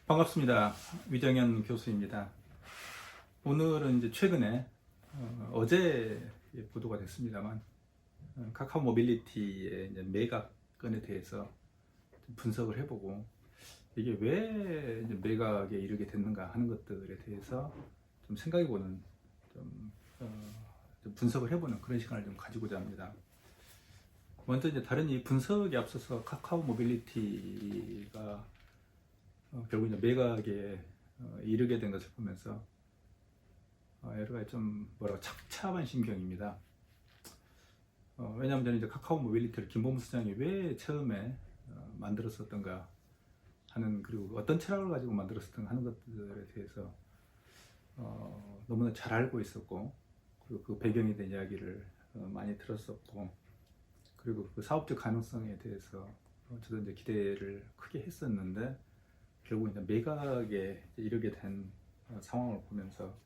반갑습니다. 위정현 교수입니다. 오늘은 이제 최근에 어제 보도가 됐습니다만 카카오 모빌리티의 이제 매각건에 대해서 좀 분석을 해보고 이게 왜 이제 매각에 이르게 됐는가 하는 것들에 대해서 좀 생각해보는 좀 분석을 해보는 그런 시간을 좀 가지고자 합니다. 먼저 이제 다른 이 분석에 앞서서 카카오 모빌리티가 결국 이제 매각에 이르게 된 것을 보면서 여러 가지 좀 착잡한 심경입니다. 왜냐하면 저는 이제 카카오 모빌리티를 김범수 사장이 왜 처음에 만들었었던가 하는, 그리고 어떤 철학을 가지고 만들었었던가 하는 것들에 대해서 너무나 잘 알고 있었고, 그리고 그 배경에 대한 이야기를 많이 들었었고, 그리고 그 사업적 가능성에 대해서 저도 이제 기대를 크게 했었는데, 결국 이제 매각에 이르게 된 상황을 보면서,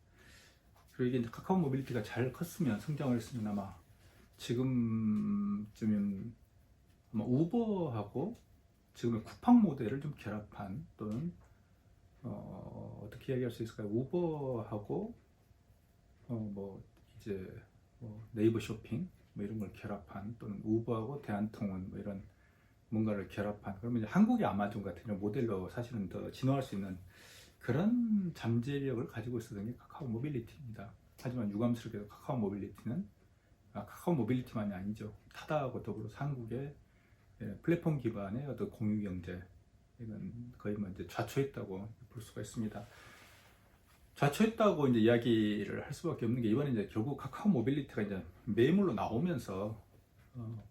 그리고 이게 이제 카카오 모빌리티가 잘 컸으면, 성장을 했으면 아마 지금쯤은 아마 우버하고 지금의 쿠팡 모델을 좀 결합한, 또는 어떻게 이야기할 수 있을까요? 우버하고 이제 네이버 쇼핑 이런 걸 결합한, 또는 우버하고 대한통운 이런 뭔가를 결합한, 그러면 이제 한국의 아마존 같은 이런 모델로 사실은 더 진화할 수 있는 그런 잠재력을 가지고 있었던 게 카카오 모빌리티입니다. 하지만 유감스럽게도 카카오 모빌리티는 카카오 모빌리티만이 아니죠. 타다하고 더불어서 한국의 플랫폼 기반의 어떤 공유 경제, 이건 거의 이제 좌초했다고 볼 수가 있습니다. 좌초했다고 이제 이야기를 할 수밖에 없는 게, 이번에 이제 결국 카카오 모빌리티가 이제 매물로 나오면서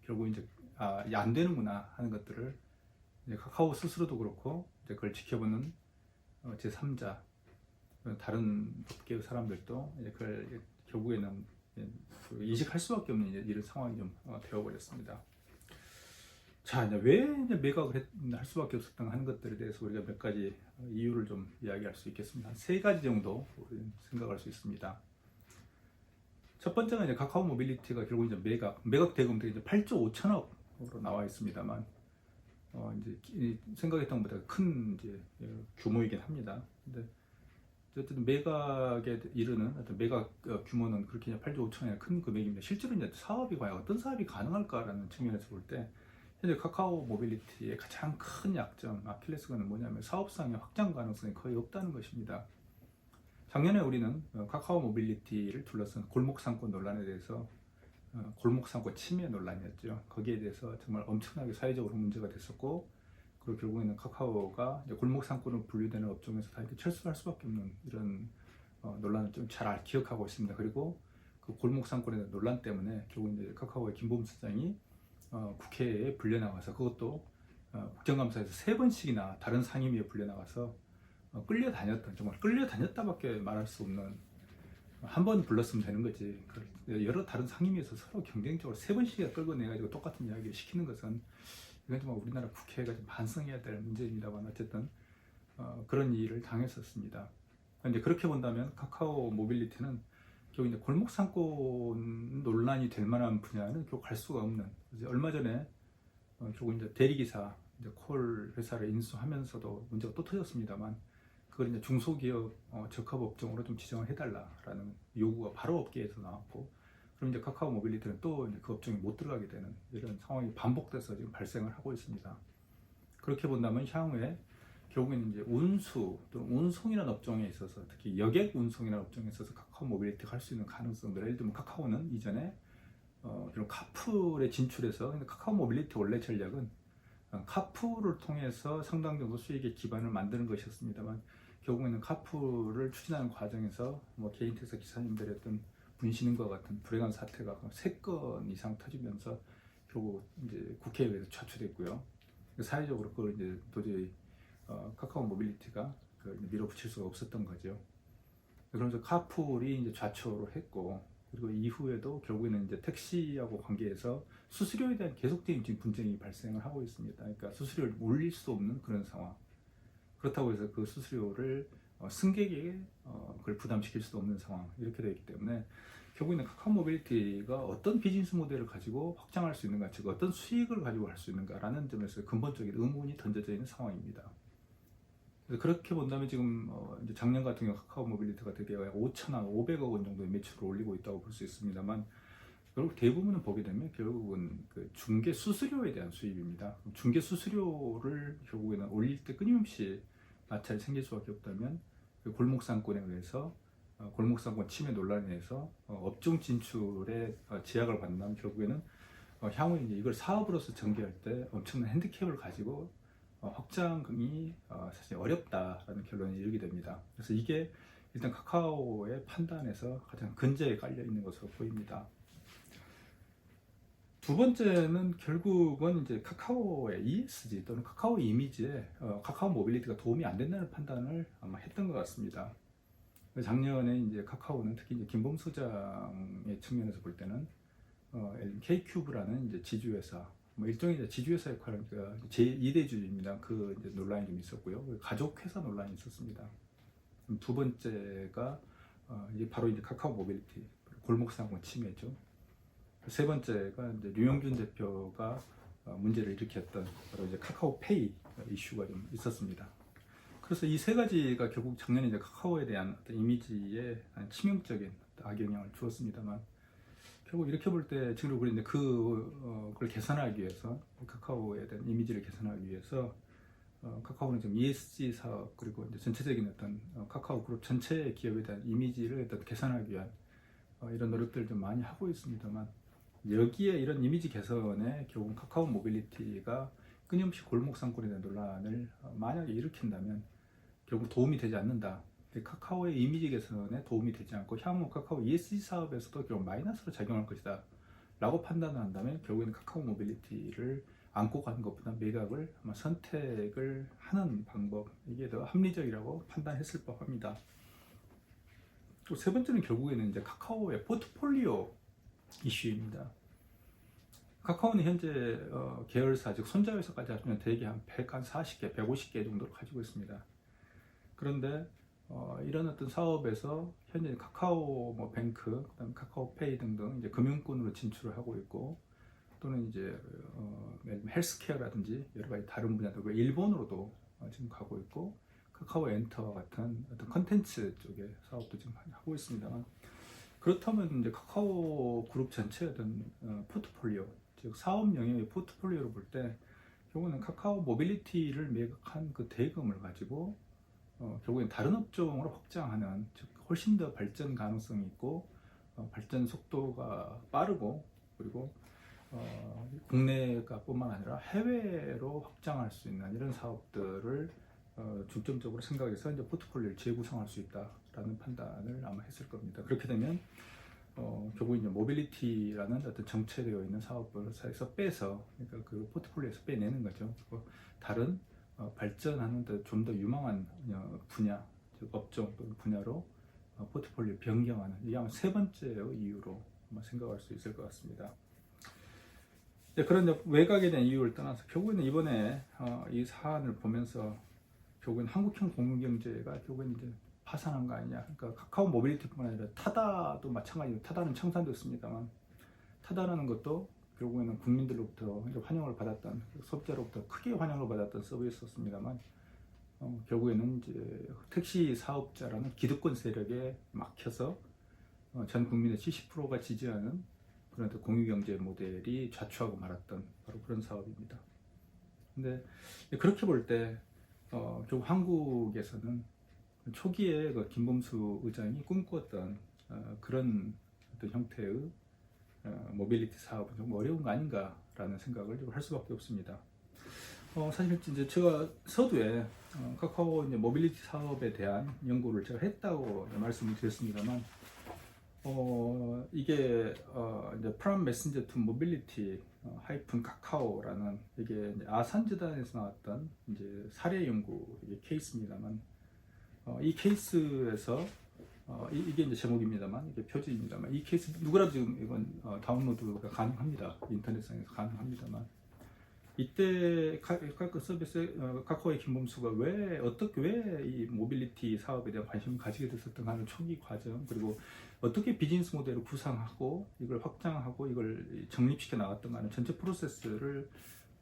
결국 이제 안 되는구나 하는 것들을 이제 카카오 스스로도 그렇고 이제 그걸 지켜보는 제3자, 다른 업계 사람들도 이제 그걸 결국에는 인식할 수밖에 없는 이런 상황이 좀 되어버렸습니다. 자, 이제 왜 이제 매각을 할 수밖에 없었던 하는 것들에 대해서 우리가 몇 가지 이유를 좀 이야기할 수 있겠습니다. 한 3가지 정도 생각할 수 있습니다. 첫 번째는 이제 카카오 모빌리티가 결국 이제 매각 대금들이 이제 8조 5천억으로 나와 있습니다만, 이제 생각했던 것보다 큰 이제 규모이긴 합니다. 근데 어쨌든 매각에 이르는 어떤 매각 규모는 그렇게 8조 5천억이 큰 금액입니다. 실제로 이제 사업이 과연 어떤 사업이 가능할까라는 측면에서 볼 때, 현재 카카오 모빌리티의 가장 큰 약점, 아킬레스건은 뭐냐면 사업상의 확장 가능성이 거의 없다는 것입니다. 작년에 우리는 카카오 모빌리티를 둘러싼 골목상권 논란에 대해서, 골목상권 침해 논란이었죠. 거기에 대해서 정말 엄청나게 사회적으로 문제가 됐었고, 그리고 결국에는 카카오가 골목상권으로 분류되는 업종에서 다 이렇게 철수할 수밖에 없는 이런 논란을 좀 잘 기억하고 있습니다. 그리고 그 골목상권의 논란 때문에 결국 이제 카카오의 김범수 사장이 국회에 불려나가서, 그것도 국정감사에서 3번씩이나 다른 상임위에 불려나가서 끌려다녔던, 정말 끌려다녔다밖에 말할 수 없는, 한 번 불렀으면 되는 거지 여러 다른 상임위에서 서로 경쟁적으로 3번씩이나 끌고 내가지고 똑같은 이야기를 시키는 것은, 이건 정말 우리나라 국회가 좀 반성해야 될 문제입니다만, 어쨌든 그런 일을 당했었습니다. 이제 그렇게 본다면 카카오 모빌리티는 결국 이제 골목상권 논란이 될 만한 분야는 결국 갈 수가 없는, 얼마 전에 결국 이제 대리기사 이제 콜 회사를 인수하면서도 문제가 또 터졌습니다만, 그걸 이제 중소기업 적합 업종으로 좀 지정을 해달라라는 요구가 바로 업계에서 나왔고, 그럼 이제 카카오 모빌리티는 또 이제 그 업종에 못 들어가게 되는 이런 상황이 반복돼서 지금 발생을 하고 있습니다. 그렇게 본다면 향후에 결국에는 이제 운수 또는 운송이라는 업종에 있어서, 특히 여객 운송이라는 업종에 있어서 카카오 모빌리티가 할 수 있는 가능성들, 예를 들면 카카오는 이전에 이런 카풀에 진출해서, 근데 카카오 모빌리티 원래 전략은 카풀을 통해서 상당 정도 수익의 기반을 만드는 것이었습니다만, 결국에는 카풀을 추진하는 과정에서 개인 택시 기사님들의 어떤 분신과 같은 불행한 사태가 3건 이상 터지면서 결국 이제 국회에 의해서 좌초됐고요. 사회적으로 그걸 이제 도저히 카카오 모빌리티가 밀어붙일 수가 없었던 거죠. 그러면서 카풀이 이제 좌초를 했고, 그리고 이후에도 결국에는 이제 택시하고 관계해서 수수료에 대한 계속적인 지금 분쟁이 발생을 하고 있습니다. 그러니까 수수료를 올릴 수 없는 그런 상황. 그렇다고 해서 그 수수료를 승객에게 그걸 부담시킬 수도 없는 상황, 이렇게 되기 때문에 결국에는 카카오 모빌리티가 어떤 비즈니스 모델을 가지고 확장할 수 있는가, 즉 어떤 수익을 가지고 할 수 있는가라는 점에서 근본적인 의문이 던져져 있는 상황입니다. 그래서 그렇게 본다면 지금 이제 작년 같은 경우 카카오 모빌리티가 되게 5천억, 500억 원 정도의 매출을 올리고 있다고 볼 수 있습니다만, 결국 대부분은 보게 되면 결국은 그 중개 수수료에 대한 수입입니다. 중개 수수료를 결국에는 올릴 때 끊임없이 마찰이 생길 수밖에 없다면, 그 골목상권에 의해서 골목상권 침해 논란에 의해서 업종 진출에 제약을 받는다면 결국에는 향후에 이제 이걸 사업으로서 전개할 때 엄청난 핸디캡을 가지고 확장이 사실 어렵다라는 결론에 이르게 됩니다. 그래서 이게 일단 카카오의 판단에서 가장 근저에 깔려 있는 것으로 보입니다. 두 번째는 결국은 이제 카카오의 ESG 또는 카카오 이미지에 카카오 모빌리티가 도움이 안 된다는 판단을 아마 했던 것 같습니다. 작년에 이제 카카오는 특히 이제 김범수 장의 측면에서 볼 때는 K큐브라는 이제 지주회사, 뭐 일종의 이제 지주회사 역할을 제2대주주입니다. 그 이제 논란이 좀 있었고요. 가족회사 논란이 있었습니다. 두 번째가 이제 바로 이제 카카오 모빌리티 골목상권 침해죠. 세 번째가 이제 류영준 대표가 문제를 일으켰던 바로 이제 카카오페이 이슈가 좀 있었습니다. 그래서 이 세 가지가 결국 작년에 이제 카카오에 대한 어떤 이미지에 치명적인 악영향을 주었습니다만, 결국 이렇게 볼 때 지금 우리 그걸 개선하기 위해서 카카오에 대한 이미지를 개선하기 위해서 카카오는 지금 ESG 사업 그리고 이제 전체적인 어떤 카카오 그룹 전체 기업에 대한 이미지를 일단 개선하기 위한 이런 노력들을 좀 많이 하고 있습니다만, 여기에 이런 이미지 개선에 결국 카카오 모빌리티가 끊임없이 골목상권에 대한 논란을 만약에 일으킨다면 결국 도움이 되지 않는다. 카카오의 이미지 개선에 도움이 되지 않고 향후 카카오 ESG 사업에서도 결국 마이너스로 작용할 것이다 라고 판단을 한다면 결국에는 카카오 모빌리티를 안고 가는 것보다 매각을 아마 선택을 하는 방법, 이게 더 합리적이라고 판단했을 법합니다. 또 세 번째는 결국에는 이제 카카오의 포트폴리오 이슈입니다. 카카오는 현재 계열사, 즉 손자회사까지 합치면 대개 한 140개, 150개 정도를 가지고 있습니다. 그런데 이런 어떤 사업에서 현재 카카오 뭐 뱅크, 그다음 카카오페이 등등 이제 금융권으로 진출을 하고 있고, 또는 이제 헬스케어라든지 여러 가지 다른 분야들, 일본으로도 지금 가고 있고, 카카오 엔터와 같은 어떤 컨텐츠 쪽의 사업도 지금 하고 있습니다만, 그렇다면 이제 카카오 그룹 전체의 어떤 포트폴리오, 즉 사업 영역의 포트폴리오를 볼 때 결국은 카카오 모빌리티를 매각한 그 대금을 가지고 결국엔 다른 업종으로 확장하는, 즉 훨씬 더 발전 가능성이 있고 발전 속도가 빠르고, 그리고 국내가 뿐만 아니라 해외로 확장할 수 있는 이런 사업들을 중점적으로 생각해서 이제 포트폴리오를 재구성할 수 있다라는 판단을 아마 했을 겁니다. 그렇게 되면 결국 이제 모빌리티라는 어떤 정체되어 있는 사업에서 빼서, 그러니까 그 포트폴리오에서 빼내는 거죠. 다른 발전하는 좀 더 유망한 분야, 즉 업종 또는 분야로 포트폴리오 변경하는, 이게 아마 세 번째의 이유로 아마 생각할 수 있을 것 같습니다. 그런 외곽에 대한 이유를 떠나서 결국에는 이번에 이 사안을 보면서 결국엔 한국형 공유경제가 결국엔 이제 파산한 거 아니냐. 그러니까 카카오 모빌리티뿐만 아니라 타다도 마찬가지로, 타다는 청산됐습니다만, 타다라는 것도 결국에는 국민들로부터 환영을 받았던, 소비자로부터 크게 환영을 받았던 서비스였습니다만, 결국에는 이제 택시 사업자라는 기득권 세력에 막혀서 전 국민의 70%가 지지하는 그런 공유경제 모델이 좌초하고 말았던 바로 그런 사업입니다. 근데 그렇게 볼 때 결국 한국에서는 초기에 그 김범수 의장이 꿈꾸었던 그런 어떤 형태의 모빌리티 사업은 좀 어려운 거 아닌가라는 생각을 좀 할 수밖에 없습니다. 사실 이제 제가 서두에 카카오 이제 모빌리티 사업에 대한 연구를 제가 했다고 말씀을 드렸습니다만, 이게 이제 프람 메신저 투 모빌리티 하이픈 카카오라는, 이게 이제 아산재단에서 나왔던 이제 사례 연구 케이스입니다만, 이 케이스에서 이게 이제 제목입니다만, 이게 표지입니다만, 이 케이스 누구라도 지금 이건 다운로드가 가능합니다. 인터넷상에서 가능합니다만, 이때 카카오 서비스 카카오의 김범수가 왜 이 모빌리티 사업에 대한 관심을 가지게 됐었던가 하는 초기 과정, 그리고 어떻게 비즈니스 모델을 구상하고 이걸 확장하고 이걸 정립시켜 나갔던가 하는 전체 프로세스를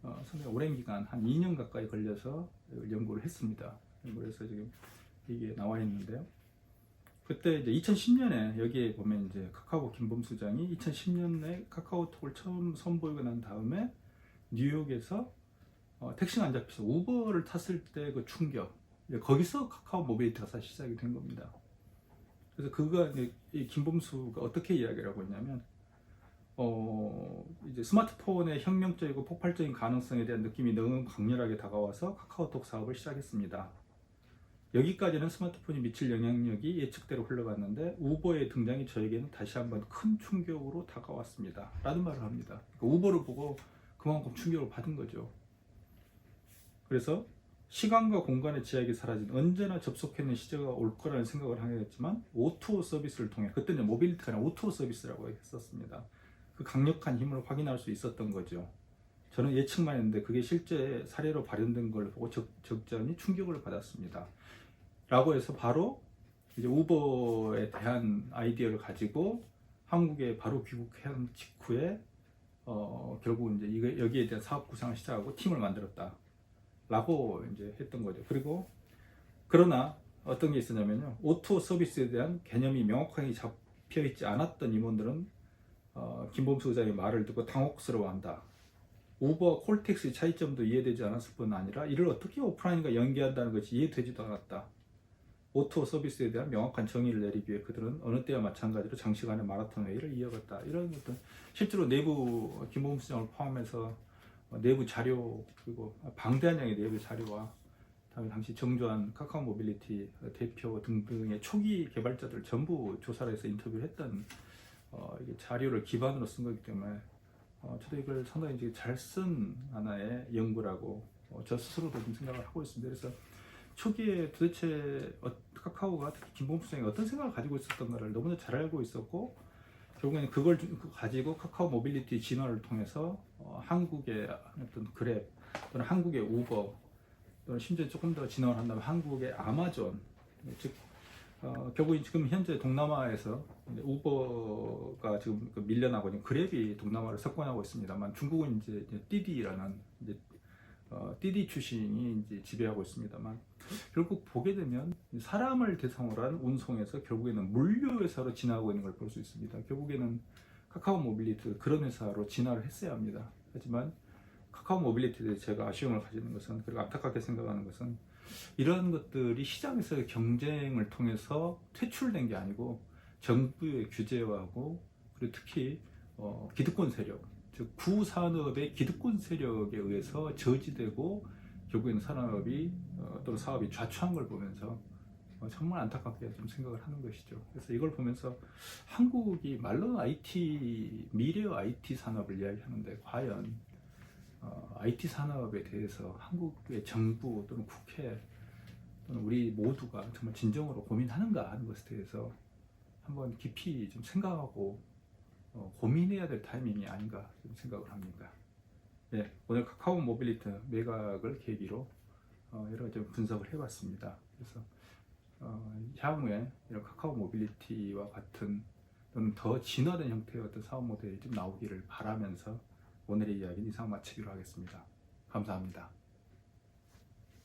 상당히 오랜 기간 한 2년 가까이 걸려서 연구를 했습니다. 그래서 지금 이게 나와 있는데요. 그때 이제 2010년에 여기에 보면 이제 카카오 김범수장이 2010년에 카카오톡을 처음 선보이고 난 다음에 뉴욕에서 택시가 안 잡혀서 우버를 탔을 때 그 충격, 거기서 카카오 모빌리티가 사실 시작이 된 겁니다. 그래서 그가 이제 이 김범수가 어떻게 이야기를 하고 있냐면 이제 스마트폰의 혁명적이고 폭발적인 가능성에 대한 느낌이 너무 강렬하게 다가와서 카카오톡 사업을 시작했습니다. 여기까지는 스마트폰이 미칠 영향력이 예측대로 흘러갔는데 우버의 등장이 저에게는 다시 한번 큰 충격으로 다가왔습니다. 라는 말을 합니다. 그러니까 우버를 보고 그만큼 충격을 받은 거죠. 그래서 시간과 공간의 제약이 사라진 언제나 접속했는 시대가 올 거라는 생각을 하게 됐지만 O2O 서비스를 통해, 그때는 모빌리티가 아니라 O2O 서비스라고 했었습니다. 그 강력한 힘을 확인할 수 있었던 거죠. 저는 예측만 했는데 그게 실제 사례로 발현된 걸 보고 적잖이 충격을 받았습니다. 라고 해서 바로 이제 우버에 대한 아이디어를 가지고 한국에 바로 귀국한 직후에 결국 이제 여기에 대한 사업 구상을 시작하고 팀을 만들었다. 라고 이제 했던 거죠. 그리고 그러나 어떤 게 있었냐면요. O2O 서비스에 대한 개념이 명확하게 잡혀 있지 않았던 임원들은 김범수 의장의 말을 듣고 당혹스러워한다. 우버와 콜택스의 차이점도 이해되지 않았을 뿐 아니라 이를 어떻게 오프라인과 연계한다는 것이 이해되지도 않았다. O2O 서비스에 대한 명확한 정의를 내리기 위해 그들은 어느 때와 마찬가지로 장시간의 마라톤 회의를 이어갔다. 이런 어떤 실제로 내부 김범수 의장을 포함해서 내부 자료, 그리고 방대한 양의 내부 자료와 당시 정조한 카카오 모빌리티 대표 등등의 초기 개발자들 전부 조사를 해서 인터뷰를 했던 이게 자료를 기반으로 쓴 거기 때문에 저도 이걸 상당히 이제 잘 쓴 하나의 연구라고 저 스스로도 좀 생각을 하고 있습니다. 그래서 초기에 도대체 카카오가 특히 김범수 장이 어떤 생각을 가지고 있었던가를 너무나 잘 알고 있었고, 결국에는 그걸 가지고 카카오 모빌리티 진화를 통해서 한국의 어떤 그랩 또는 한국의 우버 또는 심지어 조금 더 진화를 한다면 한국의 아마존, 즉 결국 지금 현재 동남아에서 우버가 지금 밀려나고 있는 그랩이 동남아를 석권하고 있습니다만, 중국은 이제 띠디라는 띠디 출신이 이제 지배하고 있습니다만, 결국 보게 되면 사람을 대상으로 한 운송에서 결국에는 물류 회사로 진화하고 있는 걸 볼 수 있습니다. 결국에는 카카오 모빌리티 그런 회사로 진화를 했어야 합니다. 하지만 카카오 모빌리티에 대해 제가 아쉬움을 가지는 것은, 그리고 안타깝게 생각하는 것은, 이런 것들이 시장에서의 경쟁을 통해서 퇴출된 게 아니고 정부의 규제하고, 그리고 특히 기득권 세력, 즉 구산업의 기득권 세력에 의해서 저지되고 결국에는 산업이 또는 사업이 좌초한 걸 보면서 정말 안타깝게 좀 생각을 하는 것이죠. 그래서 이걸 보면서 한국이 말로는 미래 IT 산업을 이야기하는데, 과연 IT 산업에 대해서 한국의 정부 또는 국회 또는 우리 모두가 정말 진정으로 고민하는가 하는 것에 대해서 한번 깊이 좀 생각하고 고민해야 될 타이밍이 아닌가 좀 생각을 합니다. 네, 오늘 카카오 모빌리티 매각을 계기로 여러 가지 분석을 해봤습니다. 그래서 향후에 이런 카카오 모빌리티와 같은 또는 더 진화된 형태의 어떤 사업 모델이 좀 나오기를 바라면서 오늘의 이야기는 이상 마치기로 하겠습니다. 감사합니다.